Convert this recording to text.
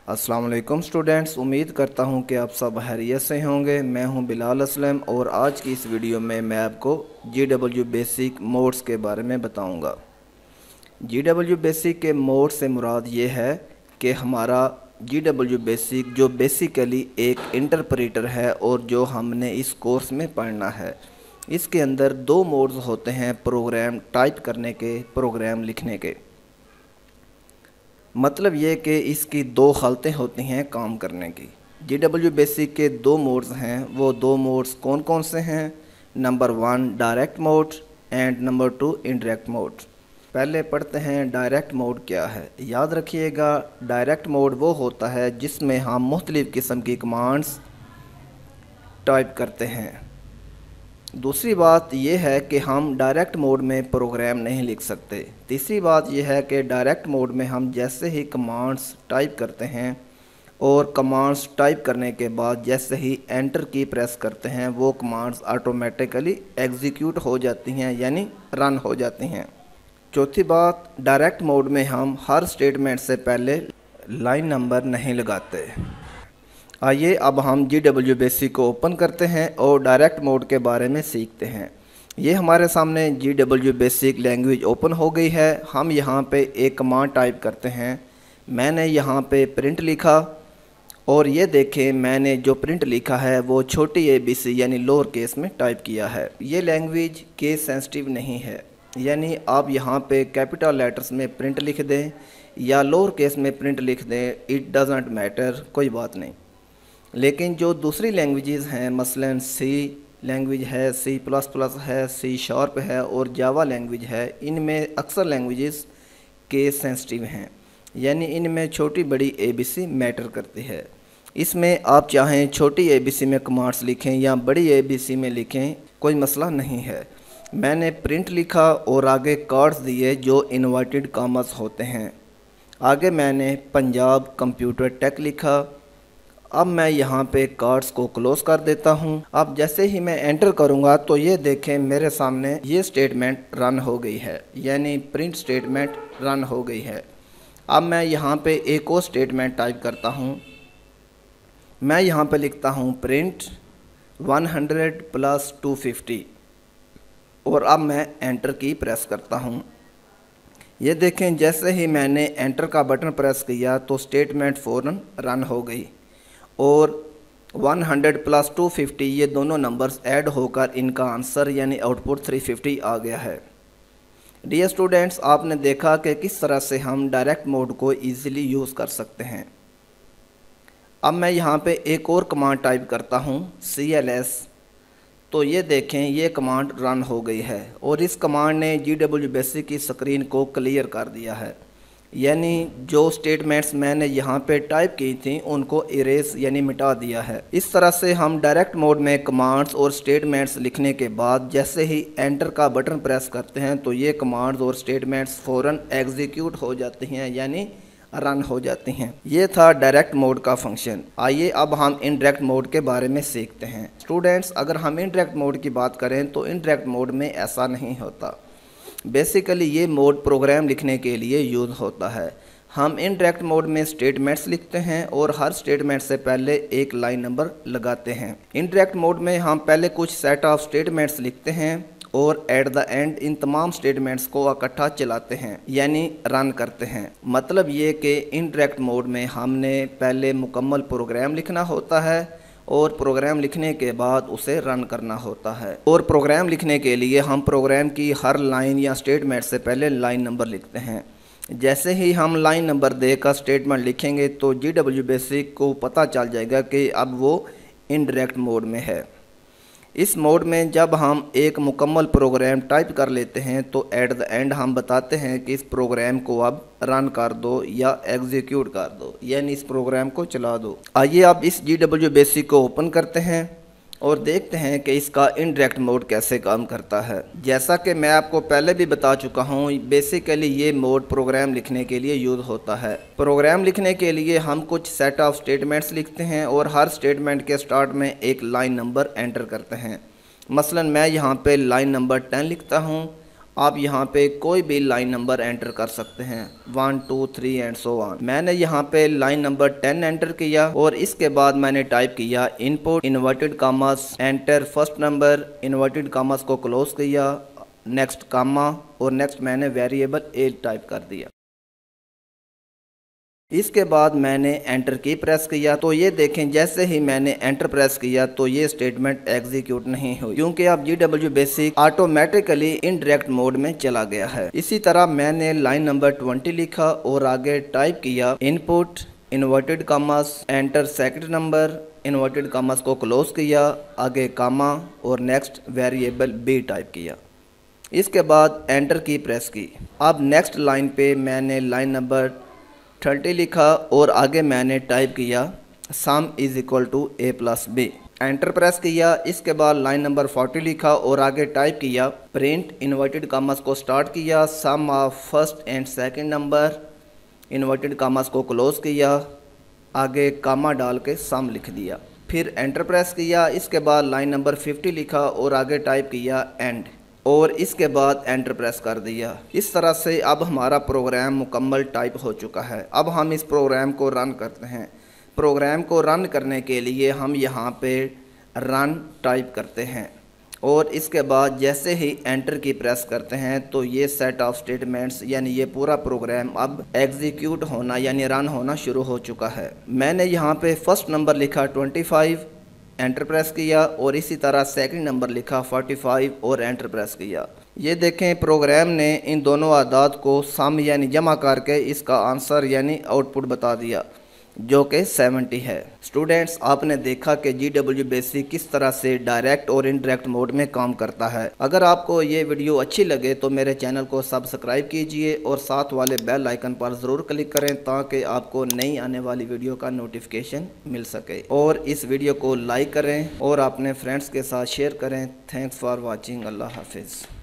अस्सलाम वालेकुम स्टूडेंट्स, उम्मीद करता हूँ कि आप सब खैरियत से होंगे। मैं हूँ बिलाल असलम और आज की इस वीडियो में मैं आपको GW बेसिक मोड्स के बारे में बताऊँगा। GW बेसिक के मोड से मुराद ये है कि हमारा GW बेसिक जो बेसिकली एक इंटरप्रेटर है और जो हमने इस कोर्स में पढ़ना है। इसके अंदर दो मोड्स होते हैं, प्रोग्राम टाइप करने के, प्रोग्राम लिखने के। मतलब ये कि इसकी दो हालतें होती हैं काम करने की। GW बेसिक के दो मोड्स हैं। वो दो मोड्स कौन कौन से हैं? Number 1 direct mode and number 2 indirect mode. पहले पढ़ते हैं डायरेक्ट मोड क्या है। याद रखिएगा, डायरेक्ट मोड वो होता है जिसमें हम मुख्तलिफ़ किस्म की कमांड्स टाइप करते हैं। दूसरी बात यह है कि हम डायरेक्ट मोड में प्रोग्राम नहीं लिख सकते। तीसरी बात यह है कि डायरेक्ट मोड में हम जैसे ही कमांड्स टाइप करते हैं और कमांड्स टाइप करने के बाद जैसे ही एंटर की प्रेस करते हैं, वो कमांड्स ऑटोमेटिकली एग्जीक्यूट हो जाती हैं, यानी रन हो जाती हैं। चौथी बात, डायरेक्ट मोड में हम हर स्टेटमेंट से पहले लाइन नंबर नहीं लगाते। आइए अब हम GW बेसिक को ओपन करते हैं और डायरेक्ट मोड के बारे में सीखते हैं। ये हमारे सामने GW बेसिक लैंग्वेज ओपन हो गई है। हम यहाँ पे एक कमांड टाइप करते हैं। मैंने यहाँ पे प्रिंट लिखा और ये देखें, मैंने जो प्रिंट लिखा है वो छोटी ABC यानी लोअर केस में टाइप किया है। ये लैंग्वेज केस सेंसिटिव नहीं है, यानी आप यहाँ पे कैपिटल लेटर्स में प्रिंट लिख दें या लोअर केस में प्रिंट लिख दें, इट डजेंट मैटर, कोई बात नहीं। लेकिन जो दूसरी लैंग्वेजेस हैं, मसलन C लैंग्वेज है, C++ है, C# है और जावा लैंग्वेज है, इनमें अक्सर लैंग्वेजेस केस सेंसिटिव हैं, यानी इनमें छोटी बड़ी ABC मैटर करती है। इसमें आप चाहें छोटी ABC में कमांड्स लिखें या बड़ी ABC में लिखें, कोई मसला नहीं है। मैंने प्रिंट लिखा और आगे कार्ड्स दिए जो इन्वर्टेड कॉमास होते हैं। आगे मैंने पंजाब कंप्यूटर टेक लिखा। अब मैं यहाँ पे कार्ड्स को क्लोज कर देता हूँ। अब जैसे ही मैं एंटर करूँगा तो ये देखें, मेरे सामने ये स्टेटमेंट रन हो गई है, यानी प्रिंट स्टेटमेंट रन हो गई है। अब मैं यहाँ पे एक और स्टेटमेंट टाइप करता हूँ। मैं यहाँ पे लिखता हूँ प्रिंट 100 + 250 और अब मैं एंटर की प्रेस करता हूँ। ये देखें, जैसे ही मैंने एंटर का बटन प्रेस किया तो स्टेटमेंट फ़ौरन रन हो गई और 100 + 250 ये दोनों नंबर्स ऐड होकर इनका आंसर यानी आउटपुट 350 आ गया है। डियर स्टूडेंट्स, आपने देखा कि किस तरह से हम डायरेक्ट मोड को इजीली यूज़ कर सकते हैं। अब मैं यहाँ पे एक और कमांड टाइप करता हूँ CLS, तो ये देखें, ये कमांड रन हो गई है और इस कमांड ने GW बेसिक की स्क्रीन को क्लियर कर दिया है, यानी जो स्टेटमेंट्स मैंने यहाँ पे टाइप की थी उनको इरेज यानी मिटा दिया है। इस तरह से हम डायरेक्ट मोड में कमांड्स और स्टेटमेंट्स लिखने के बाद जैसे ही एंटर का बटन प्रेस करते हैं तो ये कमांड्स और स्टेटमेंट्स फ़ौरन एग्जीक्यूट हो जाती हैं, यानी रन हो जाती हैं। ये था डायरेक्ट मोड का फंक्शन। आइए अब हम इनडायरेक्ट मोड के बारे में सीखते हैं। स्टूडेंट्स, अगर हम इनडायरेक्ट मोड की बात करें तो इनडायरेक्ट मोड में ऐसा नहीं होता। बेसिकली ये मोड प्रोग्राम लिखने के लिए यूज़ होता है। हम इनडायरेक्ट मोड में स्टेटमेंट्स लिखते हैं और हर स्टेटमेंट से पहले एक लाइन नंबर लगाते हैं। इनडायरेक्ट मोड में हम पहले कुछ सेट ऑफ स्टेटमेंट्स लिखते हैं और एट द एंड इन तमाम स्टेटमेंट्स को इकट्ठा चलाते हैं, यानी रन करते हैं। मतलब ये कि इनडायरेक्ट मोड में हमने पहले मुकम्मल प्रोग्राम लिखना होता है और प्रोग्राम लिखने के बाद उसे रन करना होता है। और प्रोग्राम लिखने के लिए हम प्रोग्राम की हर लाइन या स्टेटमेंट से पहले लाइन नंबर लिखते हैं। जैसे ही हम लाइन नंबर देकर स्टेटमेंट लिखेंगे तो GW बेसिक को पता चल जाएगा कि अब वो इनडायरेक्ट मोड में है। इस मोड में जब हम एक मुकम्मल प्रोग्राम टाइप कर लेते हैं तो एट द एंड हम बताते हैं कि इस प्रोग्राम को अब रन कर दो या एग्जीक्यूट कर दो, यानी इस प्रोग्राम को चला दो। आइए अब इस GW बेसिक को ओपन करते हैं और देखते हैं कि इसका इनडायरेक्ट मोड कैसे काम करता है। जैसा कि मैं आपको पहले भी बता चुका हूँ, बेसिकली ये मोड प्रोग्राम लिखने के लिए यूज़ होता है। प्रोग्राम लिखने के लिए हम कुछ सेट ऑफ स्टेटमेंट्स लिखते हैं और हर स्टेटमेंट के स्टार्ट में एक लाइन नंबर एंटर करते हैं। मसलन मैं यहाँ पे लाइन नंबर 10 लिखता हूँ आप यहाँ पे कोई भी लाइन नंबर एंटर कर सकते हैं 1 2 3 एंड सो ऑन। मैंने यहाँ पे लाइन नंबर 10 एंटर किया और इसके बाद मैंने टाइप किया इनपुट इन्वर्टेड कामास enter first number inverted commas को क्लोज किया, नेक्स्ट कामा और नेक्स्ट मैंने वेरिएबल एज टाइप कर दिया। इसके बाद मैंने एंटर की प्रेस किया तो ये देखें जैसे ही मैंने एंटर प्रेस किया तो ये स्टेटमेंट एग्जीक्यूट नहीं हुई क्योंकि अब GW basic automatically indirect mode में चला गया है। इसी तरह मैंने लाइन नंबर 20 लिखा और आगे टाइप किया इनपुट इन्वर्टेड कामास enter second number inverted commas को क्लोज किया, आगे कामा और नेक्स्ट वेरिएबल बी टाइप किया। इसके बाद एंटर की प्रेस की। अब नेक्स्ट लाइन पे मैंने लाइन नंबर 30 लिखा और आगे मैंने टाइप किया sum is equal to a plus B, enter press किया। इसके बाद लाइन नंबर 40 लिखा और आगे टाइप किया प्रिंट इन्वर्टेड कामास को स्टार्ट किया sum of first and second number inverted commas को क्लोज किया, आगे कामा डाल के सम लिख दिया, फिर एंटर प्रेस किया। इसके बाद लाइन नंबर 50 लिखा और आगे टाइप किया एंड और इसके बाद एंटर प्रेस कर दिया। इस तरह से अब हमारा प्रोग्राम मुकम्मल टाइप हो चुका है। अब हम इस प्रोग्राम को रन करते हैं। प्रोग्राम को रन करने के लिए हम यहाँ पे रन टाइप करते हैं और इसके बाद जैसे ही एंटर की प्रेस करते हैं तो ये सेट ऑफ स्टेटमेंट्स यानी ये पूरा प्रोग्राम अब एग्जीक्यूट होना यानी रन होना शुरू हो चुका है। मैंने यहाँ पे फर्स्ट नंबर लिखा 25, एंटर प्रेस किया और इसी तरह सेकंड नंबर लिखा 45 और एंटर प्रेस किया। ये देखें प्रोग्राम ने इन दोनों आदात को सम यानी जमा करके इसका आंसर यानी आउटपुट बता दिया जो कि 70 है। स्टूडेंट्स आपने देखा कि GW बेसिक किस तरह से डायरेक्ट और इनडायरेक्ट मोड में काम करता है। अगर आपको ये वीडियो अच्छी लगे तो मेरे चैनल को सब्सक्राइब कीजिए और साथ वाले बेल आइकन पर ज़रूर क्लिक करें ताकि आपको नई आने वाली वीडियो का नोटिफिकेशन मिल सके। और इस वीडियो को लाइक करें और अपने फ्रेंड्स के साथ शेयर करें। Thanks for watching. अल्लाह हाफिज़।